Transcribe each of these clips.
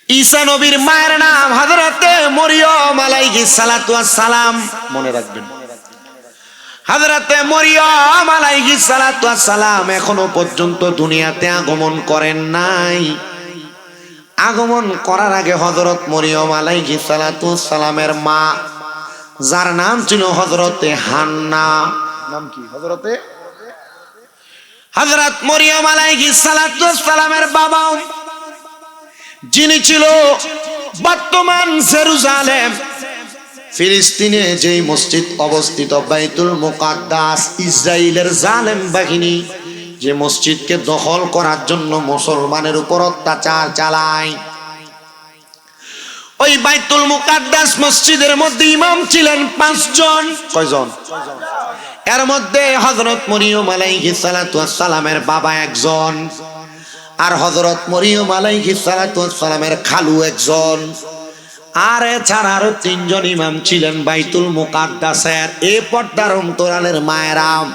ঈসা নবীর মায়ের নাম হযরতে মরিয়ম আলাইহিস সালাতু ওয়াস সালাম। মনে রাখবেন, হযরতে মরিয়ম আলাইহিস সালাতু ওয়াস সালাম এখনো পর্যন্ত দুনিয়াতে আগমন করেন নাই। আগমন করার আগে হযরত মরিয়ম আলাইহিস সালাতু ওয়াস সালামের মা, যার নাম ছিল হযরতে হান্না, নাম কি? হযরত মরিয়ম আলাইহিস সালাতু ওয়াস সালামের বাবা, যিনি ছিল বর্তমান জেরুজালেম ফিলিস্তিনে যেই মসজিদ অবস্থিত বাইতুল মুকাদ্দাস, ইসরাইলের জালেম বাহিনী যে মসজিদকে দখল করার জন্য মুসলমানের উপর অত্যাচার চালায়, ওই বাইতুল মুকাদ্দাস মসজিদের মধ্যে ইমাম ছিলেন 5 জন। কয়জন? এর মধ্যে হযরত মরিয়ম আলাইহিস সালাতু ওয়াস সালামের বাবা একজন, আর হযরত মরিয়ম আলাইহিস সালাতু ওয়াস সালামের খালু একজন, আর এছাড়া আরো 3 জন ইমাম ছিলেন বাইতুল মুকাদ্দাসের। এই পর্দার অন্তরালের মায়েরাম,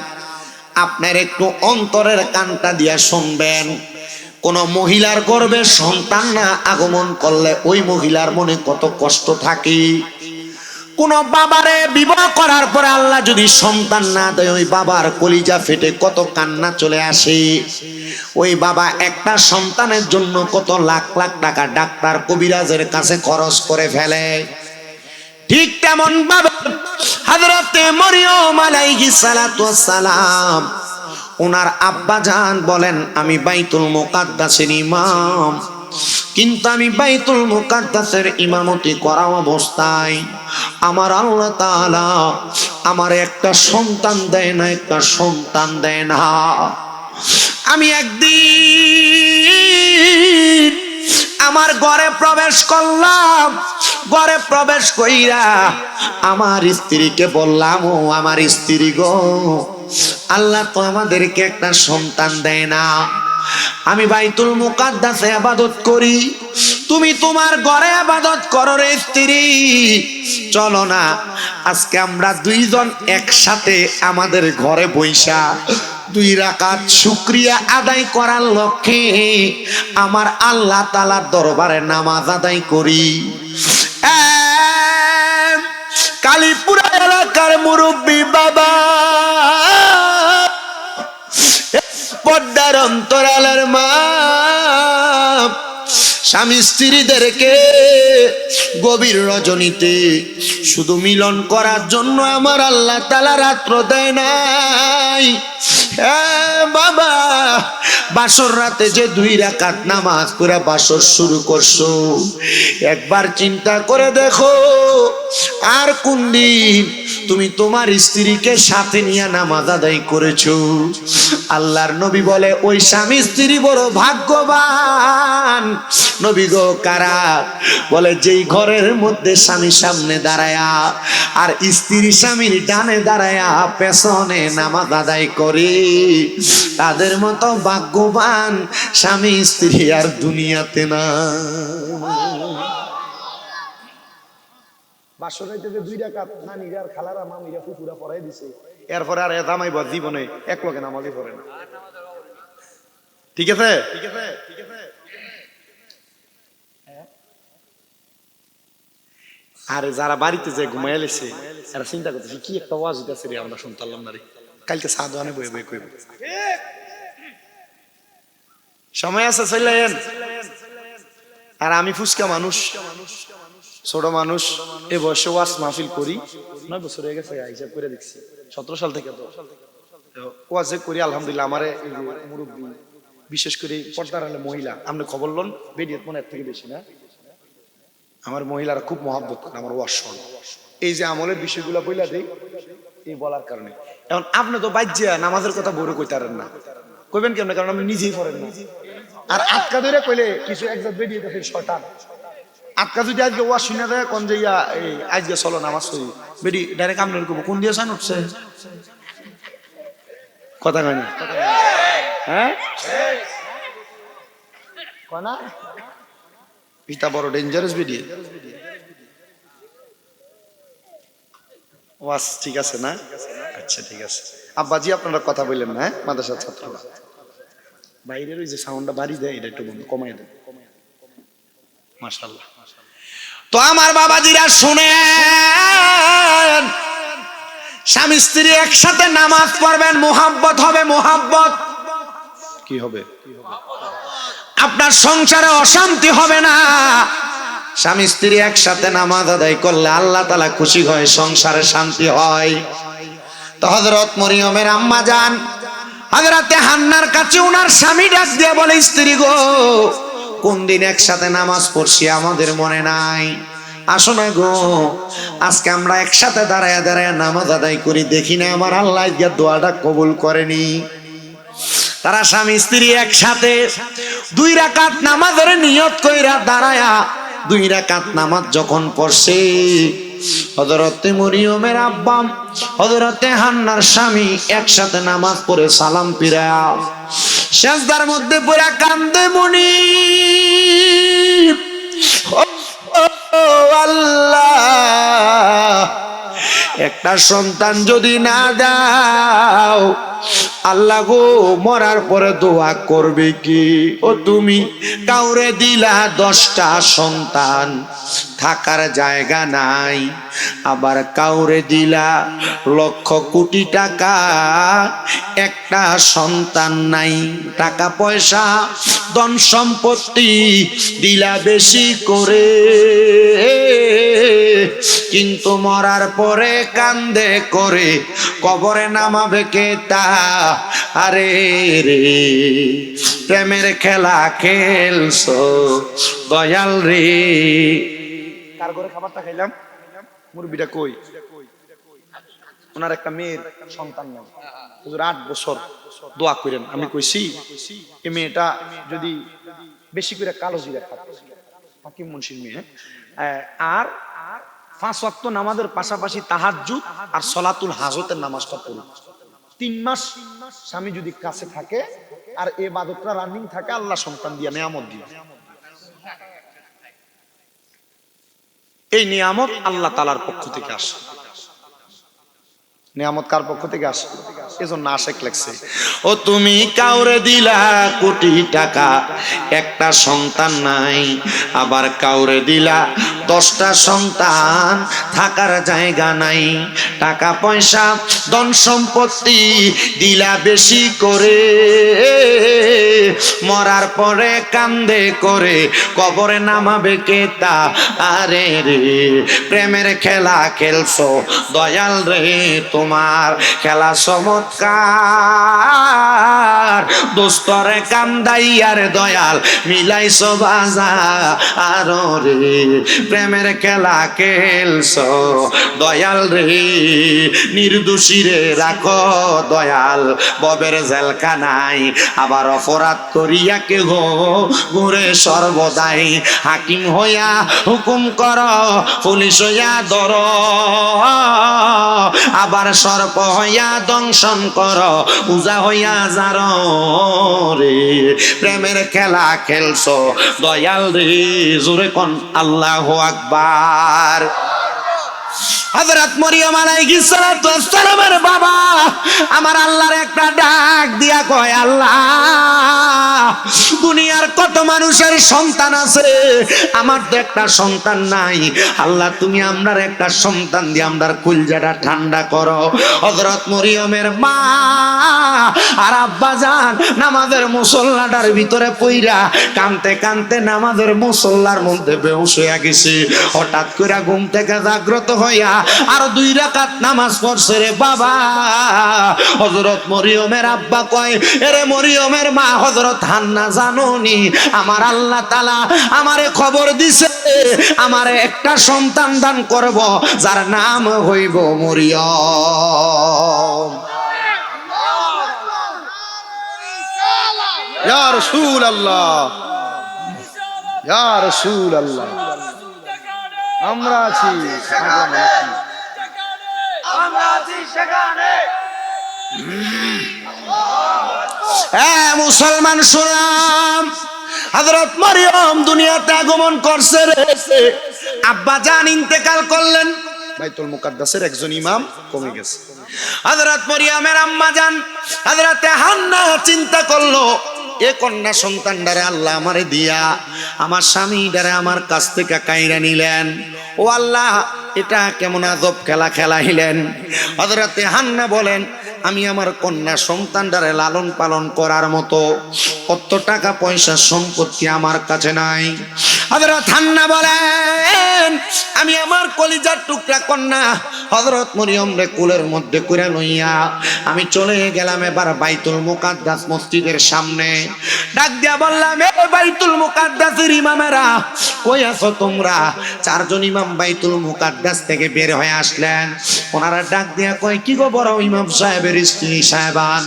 আপনার একটু অন্তরের কানটা দিয়া শুনবেন। কোন মহিলার গর্ভে সন্তান না আগমন করলে ওই মহিলার মনে কত কষ্ট থাকে। কোন বাবারে বিবাহ করার পরে আল্লাহ যদি সন্তান না দেয়, ওই বাবার কলিজা ফেটে কত কান্না চলে আসে। ওই বাবা একটা সন্তানের জন্য কত লাখ লাখ টাকা ডাক্তার কবিরাজের কাছে খরচ করে ফেলে। ঠিক তেমন ভাবে হযরতে মরিয়ম আলাইহিস সালাতু ওয়াস সালাম, ওনার আব্বা জান বলেন, আমি বাইতুল মুকাদ্দাসের ইমাম, কিন্তু আমি বাইতুল মুকাদ্দাসের ইমামতি করা অবস্থায় আমার আল্লাহ তাআলা আমার একটা সন্তান দেয় না, একটা সন্তান দেয় না। আমি একদিন আমার ঘরে প্রবেশ করলাম, ঘরে প্রবেশ কইরা আমার স্ত্রীকে বললাম, ও আমার স্ত্রী গো, আল্লাহ তো আমাদেরকে একটা সন্তান দেয় না। আমি বাইতুল মুকাদ্দাসে ইবাদত করি, তুমি তোমার ঘরে ইবাদত করো রে স্ত্রী। চলো না আজকে আমরা 2 জন একসাথে আমাদের ঘরে বইসা 2 রাকাত শুকরিয়া আদায় করার লক্ষ্যে আমার আল্লাহ তাআলার দরবারে নামাজ আদায় করি। কালীপুরা এলাকার মুরব্বী বাবা, পর্দার অন্তরালের মা, স্বামী স্ত্রীদেরকে গভীর রজনীতে শুধু মিলন করার জন্য আমার আল্লাহ তাআলা রাত্র দেয় নাই। বাবা, বাসর রাতে যে 2 রাকাত নামাজ পড়ে বাসর শুরু করছো, একবার চিন্তা করে দেখো আর কোন দিন তুমি তোমার স্ত্রীকে সাথে নিয়ে নামাজ আদায় করেছো। আল্লাহর নবী বলে, ওই স্বামী স্ত্রী বড় ভাগ্যবান। নবী গো কারা? বলে, যেই ঘরের মধ্যে স্বামী সামনে দাঁড়ায়া আর স্ত্রী স্বামীর ডানে দাঁড়ায়া পেছনে নামাজ আদায় করে, তাদের মতো ভাগ্যবান স্বামী স্ত্রী আর দুনিয়াতে না। বাসর রাতে 2 রাকাত নানিরা আর খালারা মামিরা ফুফুরা পড়াই দিছে, এরপরে আর জামাই বা জীবনে এক লগে নামাজই পড়ে না। ঠিক আছে, ঠিক আছে, ঠিক আছে। আরে যারা বাড়িতে যে ঘুমাইয়া লেছে এরা চিন্তা করতেছে, কি একটা ওয়াজ হইতাছে রে, আমরা শুনতাম না রে, কালকে সাদওয়ানে বয়ে বয়ে কইব। সময় আছে, চলেন। আর আমি ফুসকা মানুষ, ছোট মানুষ, এ বয়সে ওয়াজ মাহফিল করি 9 বছর হয়ে গেছে, হিসাব করে দেখছি 17 সাল থেকে তো ওয়াজ করি। আলহামদুলিল্লাহ, আমারে এই যে মুরব্বী, বিশেষ করে পর্দার আলে মহিলা, আপনি খবর লন, বেডিয়ত মনে এর থেকে বেশি না, আমার মহিলারা খুব মহব্বত করে আমার ওয়াজ শোনে। এই যে আমলের বিষয়গুলো বইলা দেই এই বলার কারণে। এখন আপনি তো বাজ্যা নামাজের কথা বড় কইতারেন না, কইবেন কেমন? কারণ আপনি নিজেই পড়েন না। আর আটকা ধরে কইলে কিছু একজন বেরিয়ে দেখেন শয়তান আটকা, যদি আজকে ওয়াজ শুনে দেয় কোন যে এই আজকে চলো নামাজ পড়ি, বেডি ডাইরেক্ট আমনের করবো, কোন দিয়ে সান উঠছে, কথা কয় না? হ্যাঁ, কয় না? এটা বড় ডেঞ্জারাস বেরিয়ে ওয়াজ। ঠিক আছে না? আচ্ছা ঠিক আছে। আব্বাজি আপনারা কথা বললেন না, মাদ্রাসার ছাত্ররা বাইরের ওই যে সাউন্ডটা বাড়ি দেয়, এটা একটু বন্ধ কমাই দেন। মাশাআল্লাহ। তো আমার বাবাজিরা শুনেন, স্বামী স্ত্রী একসাথে নামাজ পড়বেন, মোহাব্বত হবে, মোহাব্বত। কি হবে? আপনার সংসারে অশান্তি হবে না। স্বামী স্ত্রী একসাথে নামাজ আদায় করলে আল্লাহ তাআলা খুশি হয়, সংসারে শান্তি হয়। তো হযরত মরিয়মের আম্মা জান হযরতে হান্নার কাছে ওনার স্বামী ডাক দিয়ে বলে, স্ত্রী গো, কোন দিন একসাথে নামাজ পড়ছি আমাদের মনে নাই, আসো না গো, আজকে আমরা একসাথে দাঁড়ায় দাঁড়ায় নামাজ আদায় করি, দেখি না আমার আল্লাহ গিয়ে দোয়াটা কবুল করেনি। তারা স্বামী স্ত্রী একসাথে 2 রাকাত নামাজের নিয়ত কইরা দাঁড়ায়া 2 রাকাত নামাজ যখন পড়ছে, হযরতে মরিয়মের আব্বা হযরতে হান্নার স্বামী একসাথে নামাজ পড়ে সালাম ফিরায়া সিজদার মধ্যে পড়ে কান্দে, মনি আল্লাহ, একটা সন্তান যদি না দাও আল্লাহ গো, মরার পরে দোয়া করবে কি? ও তুমি কাউরে দিলা 10টা সন্তান, থাকার জায়গা নাই, আবার কাউরে দিলা লক্ষ কোটি টাকা, একটা সন্তান নাই, টাকা পয়সা ধন সম্পত্তি দিলা বেশি করে, কিন্তু মরার পরে কান্দে করে কবরে নামাবে কে তা? আরে রে, প্রেমের খেলা খেলছো দয়াল রে। কার ঘরে খাবারটা খাইলাম? মুরব্বিটা কই? ওনার একটা মেয়ের সন্তান নাই, 8 বছর দোয়া করেন। আমি কইছি এই মেয়েটা যদি বেশি করে কালো জিরা খায়, হাকিম মুন্সির মেয়ে, আর 5 ওয়াক্ত নামাজের পাশাপাশি তাহাজ্জুদ আর সলাতুল হাজতের নামাজটা পড়ি, 3 মাস স্বামী যদি কাছে থাকে আর ইবাদতটা রানিং থাকে, আল্লাহ সন্তান দিয়া নিয়ামত দিয়ে। এই নিয়ামত আল্লাহ তাআলার পক্ষ থেকে আসে। নিয়ামত কার পক্ষ থেকে আসে? এজন্য আশেক লেখছে, ও তুমি কাউরে দিলা কোটি টাকা, একটা সন্তান নাই, আবার কাউরে দিলা 10টা সন্তান, থাকার জায়গা নাই, টাকা পয়সা ধন সম্পত্তি দিলা বেশি করে, মরার পরে কান্দে করে কবরে নামাবে কে তা? আরে রে, প্রেমের খেলা খেলছো দয়াল রে, তোমার খেলা চমৎকার, দোস্তরে কান্দাইয়ার দয়াল মিলাইছো বাজার রে, প্রেমের খেলা খেলছো দয়াল রে, নির্দোষী রে রাখো দয়াল ববের জেলখানায়, আবার অপরাধ করিয়া কে গো ঘুরে সর্বদাই, হাকিম হইয়া হুকুম কর, পুলিশ হইয়া ধর, আবার সর্প হইয়া দংশন কর, পূজা হইয়া যার রে, প্রেমের খেলা খেলছো দয়াল রে, জোরে কোন আল্লাহু আকবার। হযরত মরিয়ম আলাইহিস সালাতু ওয়াস সালামের বাবা আমার আল্লাহর একটা ডাক দিয়া কয়, আল্লাহ, দুনিয়ার কত মানুষের সন্তান আছে, আমার তো একটা সন্তান নাই, আল্লাহ তুমি আমরার একটা সন্তান দিয়ে আমরার কলিজাটা ঠান্ডা করো। হযরত মরিয়মের মা আর আব্বা জান নামাজের মুসল্লাটার ভিতরে পইরা কানতে কানতে নামাজের মুসল্লার মধ্যে বেহুশ হইয়া গেছে। হঠাৎ করে ঘুম থেকে জাগ্রত হইয়া আর 2 রাকাত নামাজ পড়ছে রে বাবা। হযরত মরিয়মের আব্বা কয়, এরে মরিয়মের মা হযরত হান্না, জানোনি আমার আল্লাহ তাআলা আমারে খবর দিছে, আমারে একটা সন্তান দান করব যার নাম হইব মরিয়ম। ইয়া রাসূলুল্লাহ, ইয়া রাসূলুল্লাহ, আমরা আছি সেখানে। হ্যাঁ মুসলমান শুনাম, হযরত মরিয়ম দুনিয়াতে আগমন করছে রে, আব্বা জান ইন্তেকাল করলেন, বাইতুল মুকাদ্দাসের একজন ইমাম কমে গেছে। হযরত মরিয়মের আম্মা জান হযরতে হান্না চিন্তা করলো, এ কন্যা সন্তানটারে আল্লাহ আমারে দিয়া আমার স্বামীটারে আমার কাছ থেকে কাইরা নিলেন। ও আল্লাহ, এটা কেমন আজব খেলা খেলাইলেন। হযরতে হান্না বলেন, আমি আমার কন্যা সন্তানটারে লালন পালন করার মতো কত টাকা পয়সা সম্পত্তি আমার কাছে নাই। হযরত হান্না বলেন, আমি আমার কলিজার টুকরা কন্যা হযরত মরিয়ম রে কুলের মধ্যে কইরা লইয়া আমি চলে গেলাম এবার বাইতুল মুকাদ্দাস মসজিদের সামনে। ডাক দিয়া বললাম, এ বাইতুল মুকাদ্দাসের ইমামেরা কই আছো তোমরা? চারজন ইমাম বাইতুল মুকাদ্দাস থেকে বের হয়ে আসলেন। ওনারা ডাক দিয়া কয়, কি গো বড় ইমাম সাহেবের স্ত্রী সাহেবান,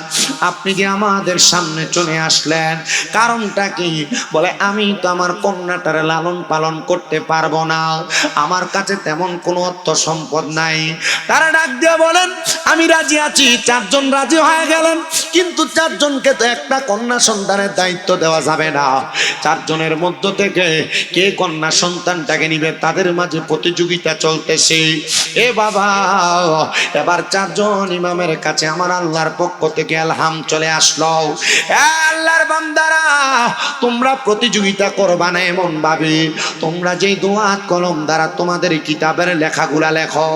আপনি যে আমাদের সামনে চলে আসলেন, কারণটা কি? বলে, আমি তো আমার কন্যাটারে লালন পালন করতে পারবো না, আমার কাছে তেমন কোনো অর্থ সম্পদ নাই। তারা ডাক দিয়ে বলেন, আমি রাজি আছি। চারজন রাজি হয়ে গেলেন, কিন্তু চারজনকে তো একটা কন্যা সন্তানের দায়িত্ব দেওয়া যাবে না। চারজনের মধ্য থেকে কে কন্যা সন্তানটাকে নিবে তাদের মাঝে প্রতিযোগিতা চলতেছে। এ বাবা, এবার চারজন ইমামের কাছে আমার আল্লাহর পক্ষ থেকে এলহাম চলে আসলো। আল্লাহর বান্দারা, তোমরা প্রতিযোগিতা করবা না এমন ভাবে, তোমরা যে দোয়াত কলম দ্বারা তোমাদের কিতাবের লেখাগুলা লেখো,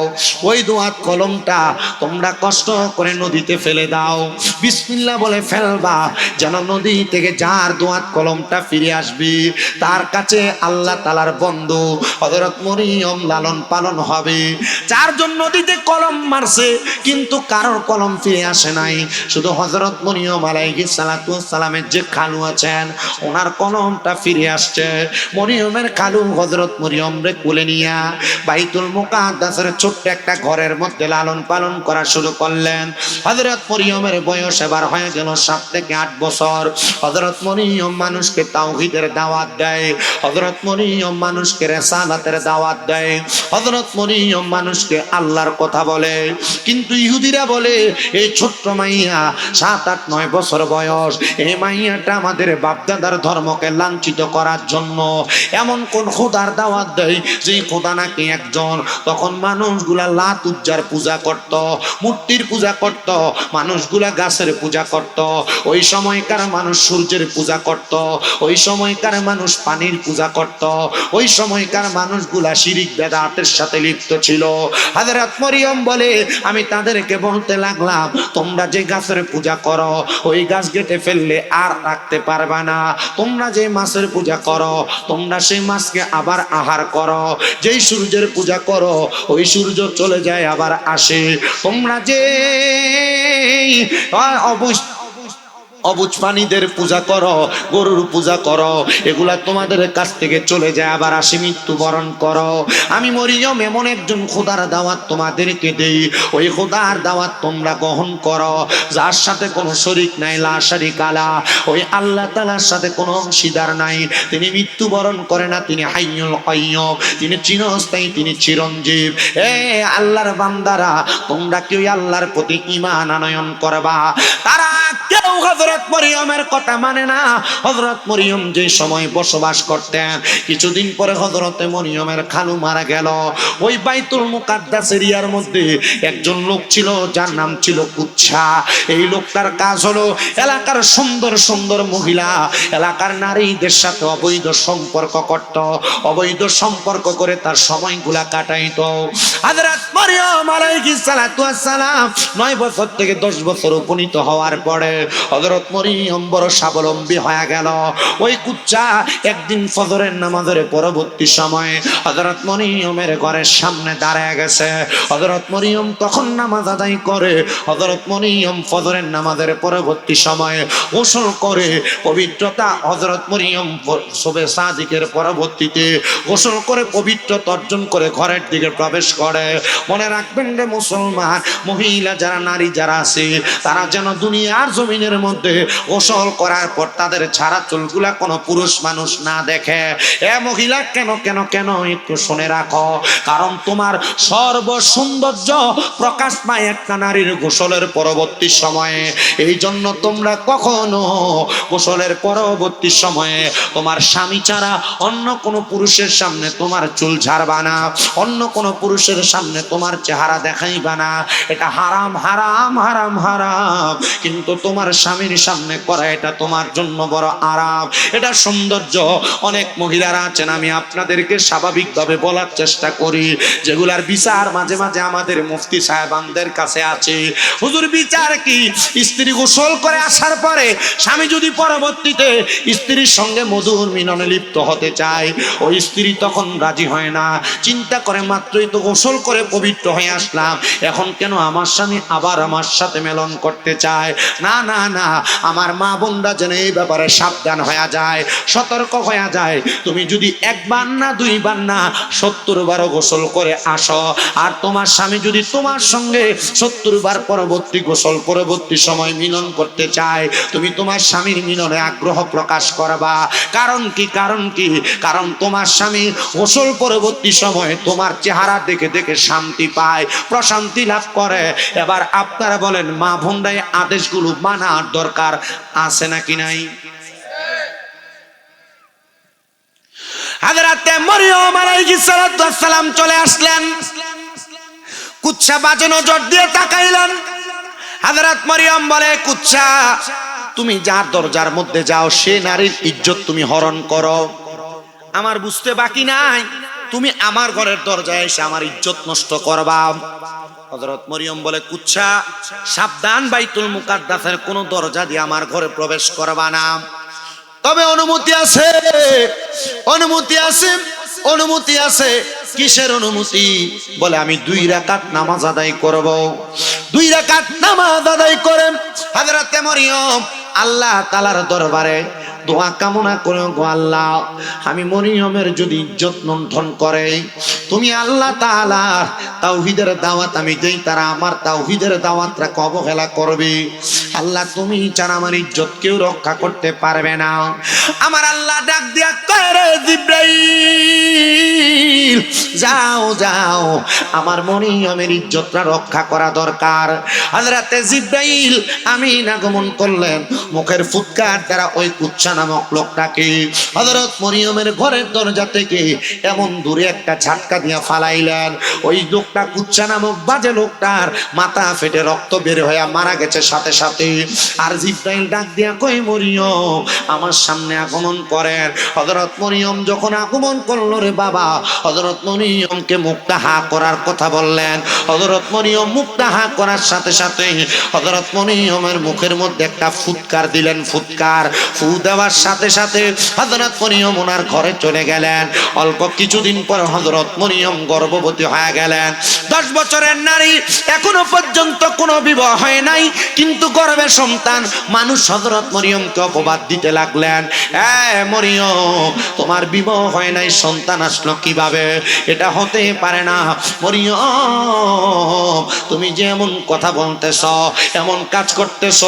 ওই দোয়াত কলমটা তোমরা কষ্ট করে নদীতে ফেলে দাও। বিসমিল্লাহ বলে ফেলবা, যেন নদী থেকে যার দোয়াত কলমটা ফিরে আসবে তার কাছে আল্লাহ তাআলার বন্ধু হযরত মরিয়ম লালন পালন হবে। চারজন নদীতে কলম মারছে, কিন্তু কারোর কলম ফিরে আসে নাই। শুধু হযরত মরিয়ম আলাইহিস সালাতু ওয়াস সালামের যে খালু আছেন, ওনার কলমটা ফিরে আসছে। মরিয়মের খালু হযরত মরিয়ম রে কোলে নিয়া বাইতুল মুকাদ্দাসের ছোট্ট একটা ঘরের মধ্যে লালন পালন করা শুরু করলেন। হযরত মরিয়মের বয়স এবার হয়ে গেল 7 থেকে 8 বছর। হযরত মরিয়ম মানুষকে তাওহীদের দাওয়াত দেয়, হযরত মরিয়ম মানুষকে রিসালাতের দাওয়াত দেয়, হযরত মরিয়ম মানুষকে আল্লাহর কথা বলে। কিন্তু ইহুদিরা বলে, এই ছোট্ট মাইয়া 7, 8, 9 বছর বয়স, এই মাইয়াটা আমাদের বাপদাদার ধর্মকে লাঞ্ছিত করার জন্য এমন কোন খোদার দাওয়াত দেয় যে খোদা নাকি একজন। তখন মানুষগুলা লাত উজ্জার পূজা করত, মূর্তির পূজা করত, মানুষগুলা গাছের পূজা করত, ওই সময়কার মানুষ সূর্যের পূজা করত, ওই সময়কার মানুষ পানির পূজা করত, ওই সময়কার মানুষগুলা শিরিক বেদাতের সাথে লিপ্ত ছিল। হযরত মরিয়ম বলে, আমি তাদেরকে বলতে লাগলাম, তোমরা যে গাছের পূজা করো ওই গাছ কেটে ফেললে আর রাখতে পারবা না। তোমরা যে মাছের পূজা করো তোমরা সেই মাছকে আবার আহার করো। যেই সূর্যের পূজা করো ওই সূর্য চলে যায় আবার আসে। তোমরা যে অবুঝ প্রাণীদের পূজা করো, গরুর পূজা করো, এগুলা তোমাদের কাছ থেকে চলে যায় আবার আসি, মৃত্যুবরণ করো। আমি মরিয়ম এমন একজন খোদার দাওয়াত তোমাদেরকে দেই, ওই খোদার দাওয়াত তোমরা গ্রহণ করো, যার সাথে কোনো শরীক নাই, লা শারিকা লা, ওই আল্লাহ তাআলার সাথে কোনো অংশীদার নাই। তিনি মৃত্যুবরণ করে না, তিনি হাইয়ুল কাইয়্যুম, তিনি চিরস্থায়ী, তিনি চিরঞ্জীব। এ আল্লাহর বান্দারা, তোমরা কি ওই আল্লাহর প্রতি ঈমান আনয়ন করবা? তারা কেউ হযরত মরিয়মের কথা মানে না। হযরত মরিয়ম যে সময় বসবাস করতেন, কিছুদিন পরে হযরত মরিয়মের খালু মারা গেল। ওই বাইতুল মুকাদ্দাস এরিয়ার মধ্যে একজন লোক ছিল যার নাম ছিল কুচ্ছা। এই লোকটার কাজ হলো এলাকার সুন্দর সুন্দর মহিলা, এলাকার নারীদের সাথে অবৈধ সম্পর্ক করত, অবৈধ সম্পর্ক করে তার সময়গুলা কাটাইতো। হযরত মরিয়ম আলাইহিস সালাতু ওয়াস সালাম 9 বছর থেকে 10 বছর উপনীত হওয়ার পরে হযরত মরিয়ম বড় স্বাবলম্বী হয়ে গেল। ওই কুচ্চা একদিন ফজরের নামাজের পরবর্তী সময়ে হযরত মরিয়মের ঘরের সামনে দাঁড়ায় গেছে। হযরত মরিয়ম তখন নামাজ আদায় করে। হযরত মরিয়ম ফজরের নামাজের পরবর্তী সময়ে গোসল করে পবিত্রতা, হযরত মরিয়ম সুবহে সাদিকের পরবর্তীতে গোসল করে পবিত্রতা অর্জন করে ঘরের দিকে প্রবেশ করে। মনে রাখবেন রে মুসলমান, মহিলা যারা, নারী যারা আছে, তারা যেন দুনিয়ার জমিনের মধ্যে গোসল করার পর তাদের ছাড়া চুলগুলা কোনো পুরুষ মানুষ না দেখে। এ মহিলা, কেন কেন কেন একটু শুনে রাখো, কারণ তোমার সর্ব সৌন্দর্য প্রকাশ পায় একটা নারীর গোসলের পরবর্তী সময়ে। এই জন্য তোমরা কখনো গোসলের পরবর্তী সময়ে তোমার স্বামী ছাড়া অন্য কোনো পুরুষের সামনে তোমার চুল ঝাড়বা না, অন্য কোনো পুরুষের সামনে তোমার চেহারা দেখাইবা না। এটা হারাম, হারাম, হারাম, হারাম। কিন্তু তোমার স্বামী স্বামীর সামনে করা এটা তোমার জন্য বড় আরাম, এটা সৌন্দর্য। অনেক মহিলারা আছেন, আমি আপনাদেরকে স্বাভাবিকভাবে বলার চেষ্টা করি, যেগুলার বিচার মাঝে মাঝে আমাদের মুফতি সাহেবানদের কাছে আছে। হুজুর বিচার কি? স্ত্রী গোসল করে আসার পরে স্বামী যদি পরবর্তীতে স্ত্রীর সঙ্গে মধুর মিলনে লিপ্ত হতে চায়, ওই স্ত্রী তখন রাজি হয় না। চিন্তা করে, মাত্রই তো গোসল করে পবিত্র হয়ে আসলাম, এখন কেন আমার স্বামী আবার আমার সাথে মিলন করতে চায়? না না না, আমার মা বোনরা যেন এই ব্যাপারে সাবধান হয়ে যায়, সতর্ক হয়ে যায়। তুমি যদি একবার না দুইবার না 70 বারও গোসল করে আসো, আর তোমার স্বামী যদি তোমার সঙ্গে 70 বার পরবর্তী গোসল পরবর্তী সময় মিলন করতে চায়, তুমি তোমার স্বামীর মিলনে আগ্রহ প্রকাশ করবা। কারণ কি? কারণ কি? কারণ তোমার স্বামী গোসল পরবর্তী সময় তোমার চেহারা দেখে দেখে শান্তি পায়, প্রশান্তি লাভ করে। এবার আপনারা বলেন, মা বোনরাই আদেশগুলো মানার দরকার আছে নাকি নাই? হযরতে মরিয়ম আলাইহিস সালাতু ওয়াস সালাম চলে আসলেন, কুচ্ছা বাজে নজর দিয়ে তাকাইলেন। হযরত মরিয়ম বলে, কুচ্ছা, তুমি যার দরজার মধ্যে যাও সে নারীর ইজ্জত তুমি হরণ করো। আমার বুঝতে বাকি নাই, তুমি আমার ঘরের দরজায় এসে আমার ইজ্জত নষ্ট করবা। হযরত মরিয়ম বলে, কুচ্ছা, সাবধান, বাইতুল মুকাদ্দাসের কোন দরজা দিয়ে আমার ঘরে প্রবেশ করবা না। তবে অনুমতি আছে, অনুমতি আছে, অনুমতি আছে। কিসের অনুমতি? বলে, আমি 2 রাকাত নামাজ আদায় করব। 2 রাকাত নামাজ আদায় করেন হযরতে মরিয়ম আল্লাহ তাআলার দরবারে দোয়া কামনা করে, গো আল্লাহ, আমি মরিয়মের যদি ইজ্জত লুণ্ঠন করে, তুমি আল্লাহ তাআলা তাওহীদের দাওয়াত আমি দেই, তারা আমার তাওহীদের দাওয়াতটা অবহেলা করবে। আল্লাহ, তুমি ছাড়া আমার ইজ্জত কেউ রক্ষা করতে পারবে না। আমার আল্লাহ ডাক দিয়া কয়, রে জিবরাইল, যাও যাও, আমার মরিয়মের ইজ্জতটা রক্ষা করা দরকার। হযরতে জিবরাইল আমিন আগমন করলেন, মুখের ফুৎকার দ্বারা ওই কুচ্ছা নামক লোকটাকে হযরত মরিয়মের ঘরের দরজা থেকে এমন দূরে একটা ঝাটকা দিয়া ফালাইলেন। ওই লোকটা, কুচ্ছা নামক বাজে লোকটার মাথা ফেটে রক্ত বের হয়ে মারা গেছে সাথে সাথে। আর জিবরাইল ডাক দিয়া কই, মরিয়ম আমার সামনে আগমন করেন। হযরত মরিয়ম যখন আগমন করলো, রে বাবা, হযরত মরিয়মকে মুখটা হা করার কথা বললেন। হযরত মরিয়ম মুখটা হা করার সাথে সাথে হযরত মরিয়মের মুখের মধ্যে একটা ফুৎকার দিলেন। ফুৎকার ফু দেওয়ার সাথে সাথে হযরত মরিয়ম ওনার ঘরে চলে গেলেন। অল্প কিছুদিন পর হযরত মরিয়ম গর্ভবতী হয়ে গেলেন। 10 বছরের নারী, এখনো পর্যন্ত কোনো বিবাহ হয় নাই, কিন্তু গর্ভে সন্তান। মানুষ হযরত মরিয়মকে অপবাদ দিতে লাগলেন, মরিয়ম, তোমার বিবাহ হয় নাই, সন্তান আসলো কিভাবে? এটা হতে পারে না। মরিয়ম, তুমি যে এমন কথা বলতেছ, এমন কাজ করতেছ,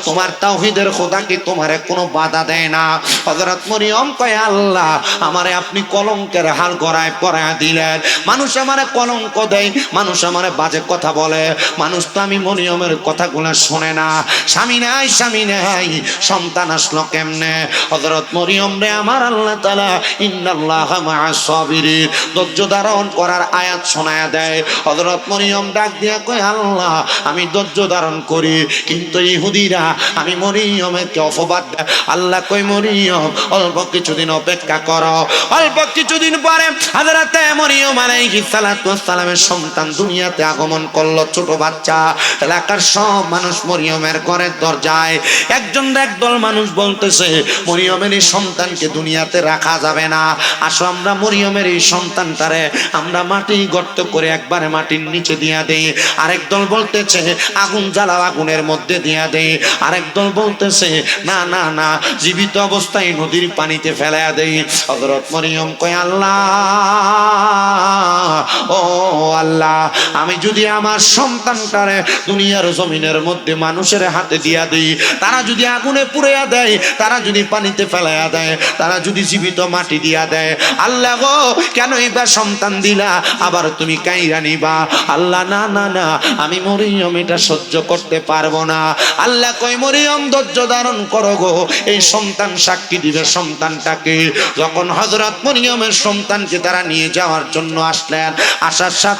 তোমার তাওহীদের খোদা কি তোমারে কোনো বাধা দেয় না? হযরত মরিয়ম কয়, আল্লাহ, আমারে আপনি কলঙ্কের হাল গড়ায় পরায় দিলেন। মানুষ আমারে কলঙ্ক দেয়, মানুষ আমারে বাজে কথা বলে, মানুষ তো আমি মরিয়মের কথাগুলো শোনে না। স্বামী নাই, স্বামী নাই, সন্তান আসলো কেমনে? হযরত মরিয়ম রে আমার আল্লাহ তাআলা ইন্নাল্লাহা মা'আস সাবিরিন ধৈর্য ধারণ করার আয়াত শোনায়া দেয়। হযরত মরিয়ম ডাক দিয়া কয়, আল্লাহ, আমি ধৈর্য ধারণ করি, কিন্তু ইহুদিরা আমি মরিয়মকে অপবাদ দেয়। আল্লাহ কই, মরিয়ম, অল্প কিছুদিন অপেক্ষা করো। অল্প কিছুদিন পরে হযরতে মরিয়ম আলাইহিস সালাতু ওয়াস সালামের সন্তান দুনিয়াতে আগমন করলো, ছোট বাচ্চা। এলাকার সব মানুষ মরিয়মের ঘরের দরজায়, একদল মানুষ বলতেছে, মরিয়মের এই সন্তানকে দুনিয়াতে রাখা যাবে না, আসো আমরা মরিয়মের এই সন্তানটারে আমরা মাটি গর্ত করে একবারে মাটির নিচে দিয়া দেই। আরেক দল বলতেছে, আগুন জ্বালাও, আগুনের মধ্যে দিয়া দেই। আরেক দল বলতেছে, না না না, জীবিত অবস্থায় নদীর পানিতে ফেলাইয়া দেই। হযরত মরিয়ম কয়, আল্লাহ, ও আল্লাহ, আমি যদি আমার সন্তানটারে দুনিয়ার জমিনের মধ্যে মানুষের হাতে দিয়া দিই, তারা যদি আগুনে পুড়িয়া দেয়, তারা যদি পানিতে ফেলাইয়া দেয়, তারা যদি জীবিত মাটি দিয়া দেয়, আল্লাহ গো, কেন এবার সন্তান দিলা, আবার তুমি কাইরা নিবা? আল্লাহ, না না না, আমি মরিয়ম এটা সহ্য করতে পারবো না। আল্লাহ কই, মরিয়ম ধৈর্য ধারণ করো গো, এই সন্তান সাক্ষী দিবে সন্তানটাকে। যখন হযরত মরিয়মের সন্তানকে তারা নিয়ে যাওয়ার জন্য আসলেন, আসার সাথে